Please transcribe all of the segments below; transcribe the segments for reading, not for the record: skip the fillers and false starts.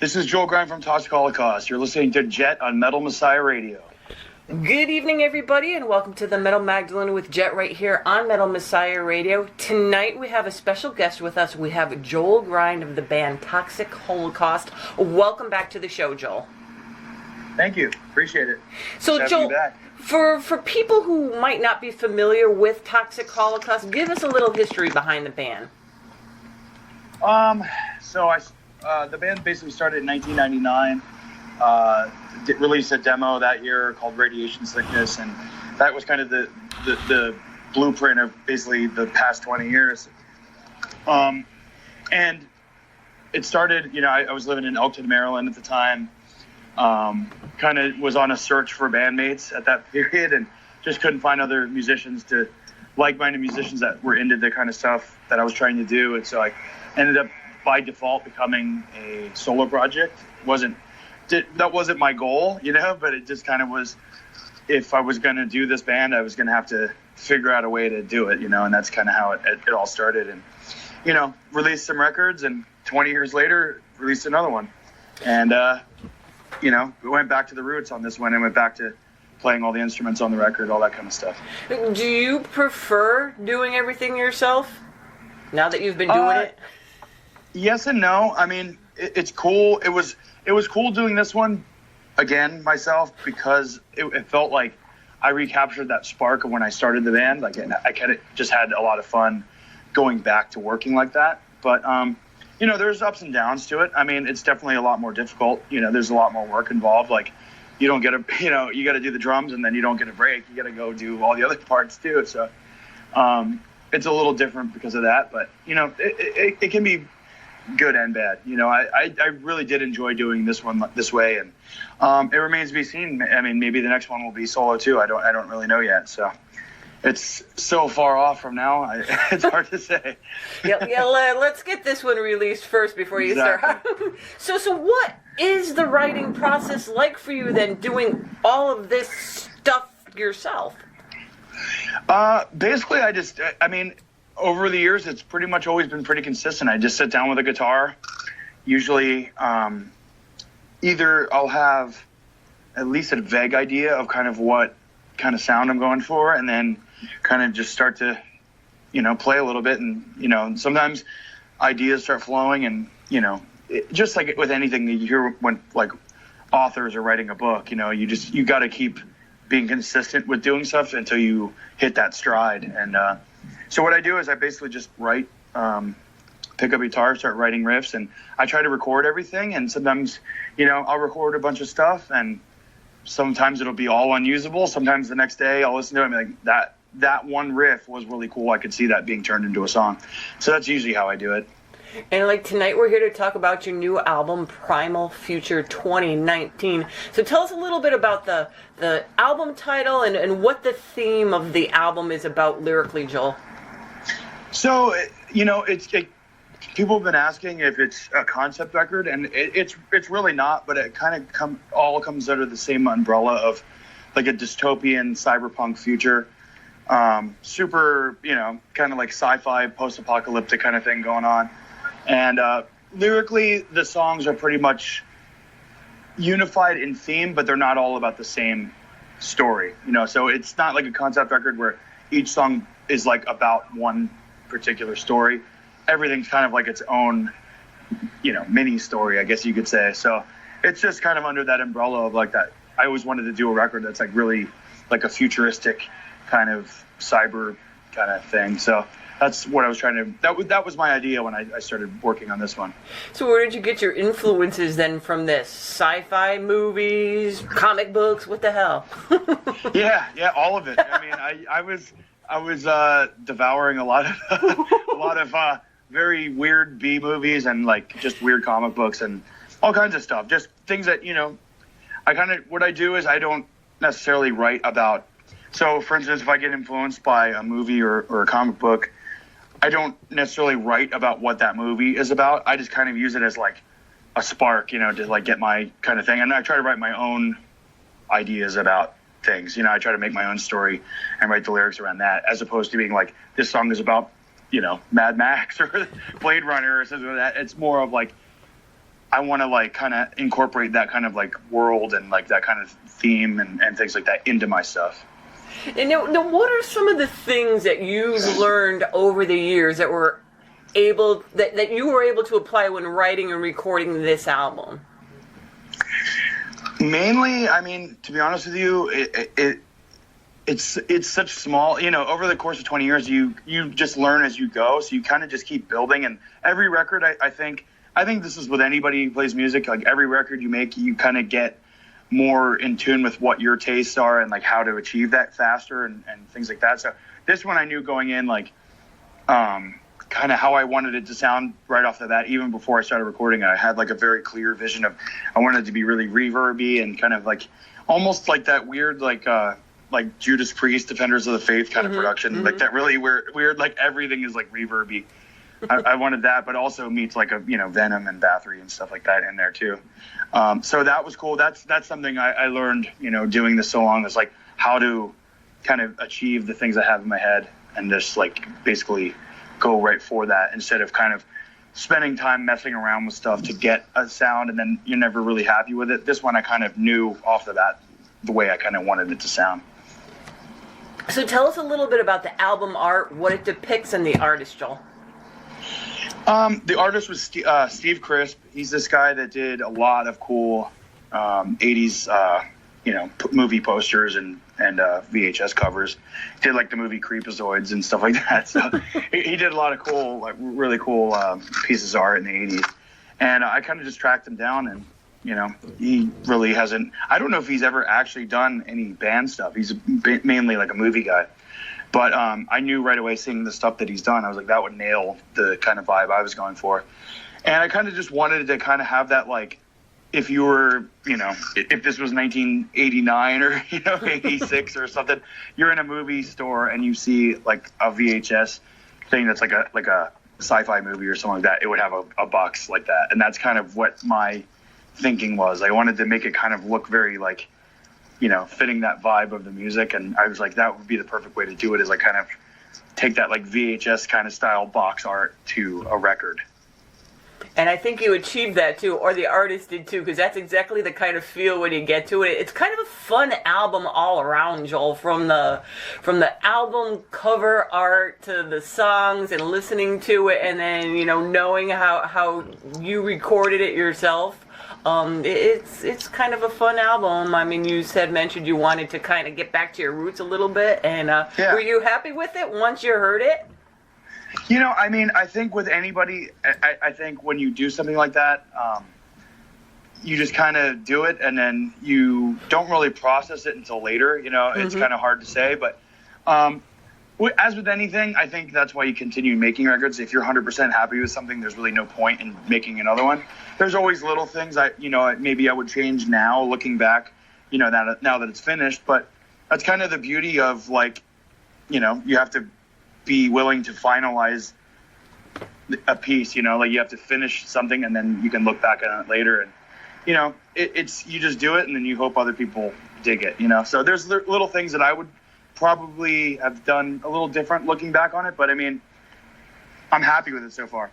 This is Joel Grind from Toxic Holocaust. You're listening to Jet on Metal Messiah Radio. Good evening, everybody, and welcome to the Metal Magdalene with Jet right here on Metal Messiah Radio. Tonight we have a special guest with us. We have Joel Grind of the band Toxic Holocaust. Welcome back to the show, Joel. Thank you. Appreciate it. So, Joel, for people who might not be familiar with Toxic Holocaust, give us a little history behind the band. The band basically started in 1999. Released a demo that year called Radiation Sickness, and that was kind of the blueprint of basically the past 20 years. And it started, I was living in Elkton, Maryland at the time. Kind of was on a search for bandmates at that period and just couldn't find other musicians, like-minded musicians that were into the kind of stuff that I was trying to do. And so I ended up by default becoming a solo project. That wasn't my goal, but it just kind of was. If I was going to do this band, I was going to have to figure out a way to do it, and that's kind of how it all started. And, released some records, and 20 years later, released another one. And, we went back to the roots on this one and went back to playing all the instruments on the record, all that kind of stuff. Do you prefer doing everything yourself now that you've been doing it? Yes and no. I mean, it's cool. It was cool doing this one again myself because it felt like I recaptured that spark of when I started the band. Like I kind of just had a lot of fun going back to working like that. But there's ups and downs to it. I mean, it's definitely a lot more difficult. There's a lot more work involved. Like you don't get you got to do the drums and then you don't get a break. You got to go do all the other parts too. So it's a little different because of that. But it can be good and bad. I really did enjoy doing this one this way, and it remains to be seen. I mean, maybe the next one will be solo too. I don't really know yet. So it's so far off from now. It's hard to say. Let's get this one released first before you start. So what is the writing process like for you then, doing all of this stuff yourself? Basically, over the years, it's pretty much always been pretty consistent. I just sit down with a guitar. Usually, either I'll have at least a vague idea of kind of what kind of sound I'm going for, and then kind of just start to, play a little bit. And, sometimes ideas start flowing, and, just like with anything that you hear when, like, authors are writing a book, you got to keep being consistent with doing stuff until you hit that stride. And, so what I do is I basically just write, pick up a guitar, start writing riffs, and I try to record everything. And sometimes, I'll record a bunch of stuff, and sometimes it'll be all unusable. Sometimes the next day I'll listen to it and be like, that one riff was really cool. I could see that being turned into a song. So that's usually how I do it. And like tonight we're here to talk about your new album, Primal Future 2019. So tell us a little bit about the album title and what the theme of the album is about lyrically, Joel. So, people have been asking if it's a concept record, and it's really not, but it kind of all comes under the same umbrella of like a dystopian cyberpunk future. Super, kind of like sci-fi post-apocalyptic kind of thing going on. And lyrically, the songs are pretty much unified in theme, but they're not all about the same story. So it's not like a concept record where each song is like about one particular story. Everything's kind of like its own, mini story, I guess you could say. So it's just kind of under that umbrella of like that. I always wanted to do a record that's like really like a futuristic kind of cyber kind of thing. So that's what I was trying to, that was my idea when I started working on this one. So where did you get your influences then from this? Sci-fi movies, comic books, what the hell? Yeah, all of it. I mean, I was devouring a lot of very weird B movies and like just weird comic books and all kinds of stuff. Just things that, what I do is I don't necessarily write about. So for instance, if I get influenced by a movie or a comic book, I don't necessarily write about what that movie is about. I just kind of use it as like a spark, to like get my kind of thing. And I try to write my own ideas about things. I try to make my own story and write the lyrics around that, as opposed to being like, this song is about, Mad Max or Blade Runner or something like that. It's more of like, I want to like kind of incorporate that kind of like world and like that kind of theme and things like that into my stuff. And now, what are some of the things that you've learned over the years that you were able to apply when writing and recording this album? Mainly, I mean, to be honest with you, it's such small, over the course of 20 years, you just learn as you go. So you kind of just keep building. And every record, I think this is with anybody who plays music, like every record you make, you kind of get more in tune with what your tastes are and like how to achieve that faster and things like that. So this one I knew going in, like, kind of how I wanted it to sound right off the bat, even before I started recording it. I had like a very clear vision of, I wanted it to be really reverby and kind of like, almost like that weird, like Judas Priest, Defenders of the Faith kind of production, like that really weird, like everything is like reverby. I wanted that, but also meets like a, Venom and Bathory and stuff like that in there too. So that was cool. That's something I learned, doing this so long, is like how to kind of achieve the things I have in my head and just like basically go right for that instead of kind of spending time messing around with stuff to get a sound and then you're never really happy with it. This one I kind of knew off the bat the way I kind of wanted it to sound. So tell us a little bit about the album art, what it depicts, and the artist, Joel. The artist was Steve Crisp. He's this guy that did a lot of cool 80s, movie posters and VHS covers. Did like the movie Creepazoids and stuff like that. So he did a lot of cool, like really cool pieces of art in the 80s. And I kind of just tracked him down, and he really hasn't. I don't know if he's ever actually done any band stuff. He's mainly like a movie guy. But I knew right away, seeing the stuff that he's done, I was like, that would nail the kind of vibe I was going for. And I kind of just wanted to kind of have that, like, if you were, if this was 1989 or, 86 or something, you're in a movie store and you see, like, a VHS thing that's like a sci-fi movie or something like that, it would have a box like that. And that's kind of what my thinking was. I wanted to make it kind of look very, like, fitting that vibe of the music. And I was like, that would be the perfect way to do it, is like kind of take that like VHS kind of style box art to a record. And I think you achieved that too, or the artist did too, because that's exactly the kind of feel when you get to it. It's kind of a fun album all around, Joel, from the album cover art to the songs and listening to it, and then knowing how you recorded it yourself. It's kind of a fun album. I mean, you mentioned you wanted to kind of get back to your roots a little bit, and were you happy with it once you heard it? I mean, I think with anybody, I think when you do something like that, you just kind of do it, and then you don't really process it until later. It's kind of hard to say, but as with anything, I think that's why you continue making records. If you're 100% happy with something, there's really no point in making another one. There's always little things maybe I would change now, looking back, now that it's finished. But that's kind of the beauty of, like, you have to be willing to finalize a piece, like you have to finish something and then you can look back on it later. And, it's you just do it and then you hope other people dig it, So there's little things that I would probably have done a little different looking back on it, but I mean, I'm happy with it so far.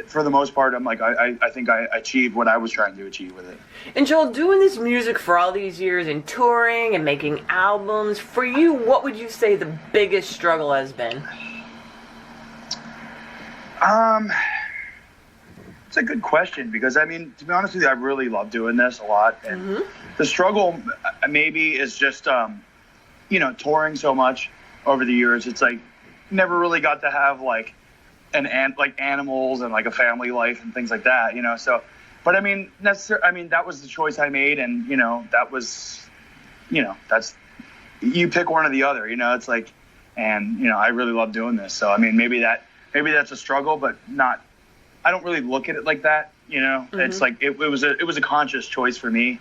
For the most part, I'm like, I think I achieved what I was trying to achieve with it. And Joel, doing this music for all these years and touring and making albums, for you, what would you say the biggest struggle has been? It's a good question, because I mean, to be honest with you, I really love doing this a lot. And the struggle maybe is just, touring so much over the years. It's like, never really got to have like animals and like a family life and things like that, so, but I mean, that was the choice I made. And, that was, that's, you pick one or the other, it's like, and, I really love doing this. So, I mean, maybe that's a struggle, but not, I don't really look at it like that. It's like, it was a conscious choice for me,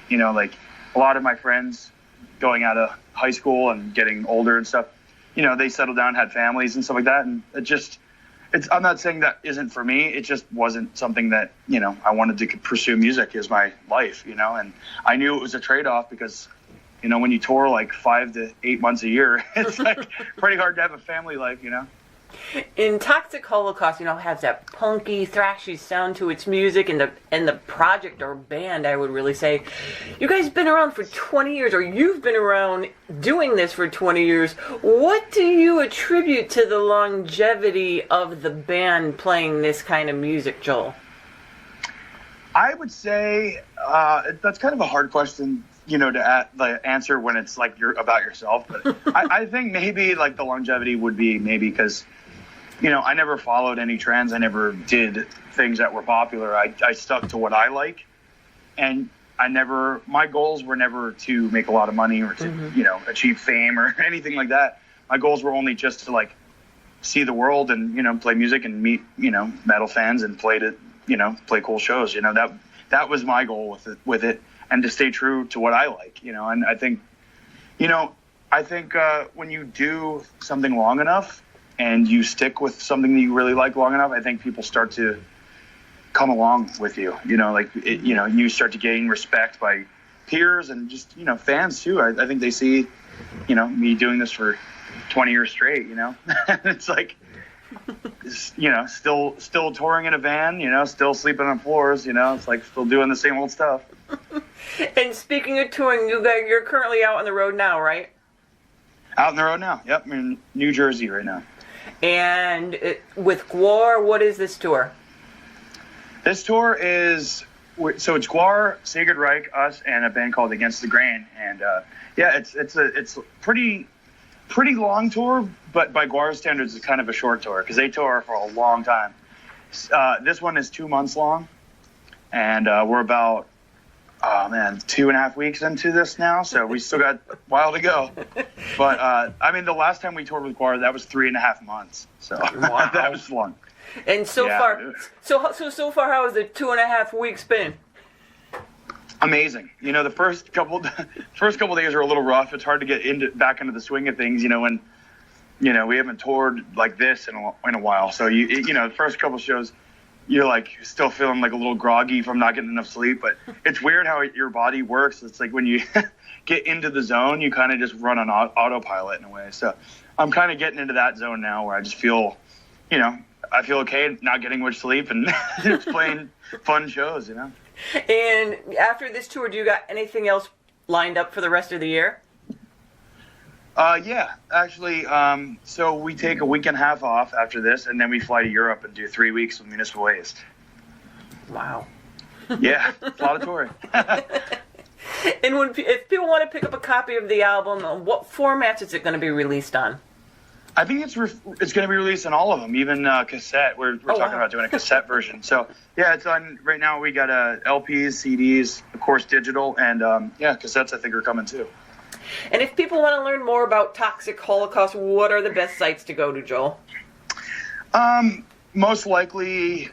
like a lot of my friends going out of high school and getting older and stuff, they settled down, had families and stuff like that. And I'm not saying that isn't for me. It just wasn't something that, I wanted to pursue music as my life, and I knew it was a trade-off because, when you tour like 5 to 8 months a year, it's like pretty hard to have a family life, In Toxic Holocaust, has that punky, thrashy sound to its music, and the project or band, I would really say. You guys been around for 20 years, or you've been around doing this for 20 years. What do you attribute to the longevity of the band playing this kind of music, Joel? I would say that's kind of a hard question, to answer when it's like you're about yourself. But I think maybe like the longevity would be maybe because, I never followed any trends. I never did things that were popular. I stuck to what I like, and my goals were never to make a lot of money or to, achieve fame or anything like that. My goals were only just to like see the world and, play music and meet, metal fans and play cool shows. That was my goal with it, and to stay true to what I like, and I think, when you do something long enough and you stick with something that you really like long enough, I think people start to come along with you, you start to gain respect by peers and just, fans too. I think they see, me doing this for 20 years straight, it's like, still touring in a van, still sleeping on floors, it's like still doing the same old stuff. And speaking of touring, you're currently out on the road now, right? Out on the road now. Yep, I'm in New Jersey right now. And with Gwar, what is this tour? This tour is, so it's Gwar, Sacred Reich, us, and a band called Against the Grain. And it's a pretty long tour, but by Guar's standards, it's kind of a short tour because they tour for a long time. This one is 2 months long, and we're about 2.5 weeks into this now, so we still got a while to go. But the last time we toured with Guar, that was 3.5 months, so wow. That was long. And so far, how has the 2.5 weeks been? Amazing. The first couple days are a little rough. It's hard to get back into the swing of things, when we haven't toured like this in a while. So the first couple shows, you're like still feeling like a little groggy from not getting enough sleep. But it's weird how your body works. It's like when you get into the zone, you kind of just run on autopilot in a way. So I'm kind of getting into that zone now where I just feel, I feel okay not getting much sleep and just playing fun shows, And after this tour, do you got anything else lined up for the rest of the year? Yeah, actually, so we take a week and a half off after this, and then we fly to Europe and do 3 weeks with Municipal Waste. Wow. Yeah, it's a lot of touring. And if people want to pick up a copy of the album, what formats is it going to be released on? I think it's going to be released on all of them, even cassette. We're talking about doing a cassette version. So, yeah, it's on right now. We got LPs, CDs, of course, digital, and cassettes I think are coming too. And if people want to learn more about Toxic Holocaust, what are the best sites to go to, Joel? Most likely,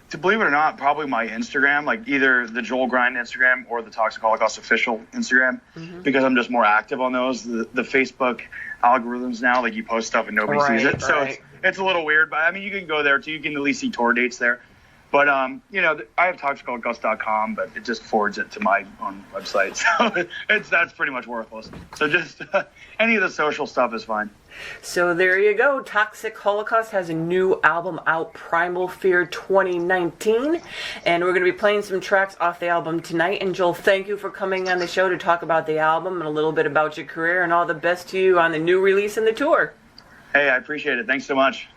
to believe it or not, probably my Instagram, like either the Joel Grind Instagram or the Toxic Holocaust official Instagram, because I'm just more active on those. The Facebook algorithms now, like you post stuff and nobody sees it. So it's a little weird, but you can go there too. You can at least see tour dates there. But, I have toxicholocaust.com, but it just forwards it to my own website. So that's pretty much worthless. So just any of the social stuff is fine. So there you go. Toxic Holocaust has a new album out, Primal Fear 2019. And we're going to be playing some tracks off the album tonight. And Joel, thank you for coming on the show to talk about the album and a little bit about your career, and all the best to you on the new release and the tour. Hey, I appreciate it. Thanks so much.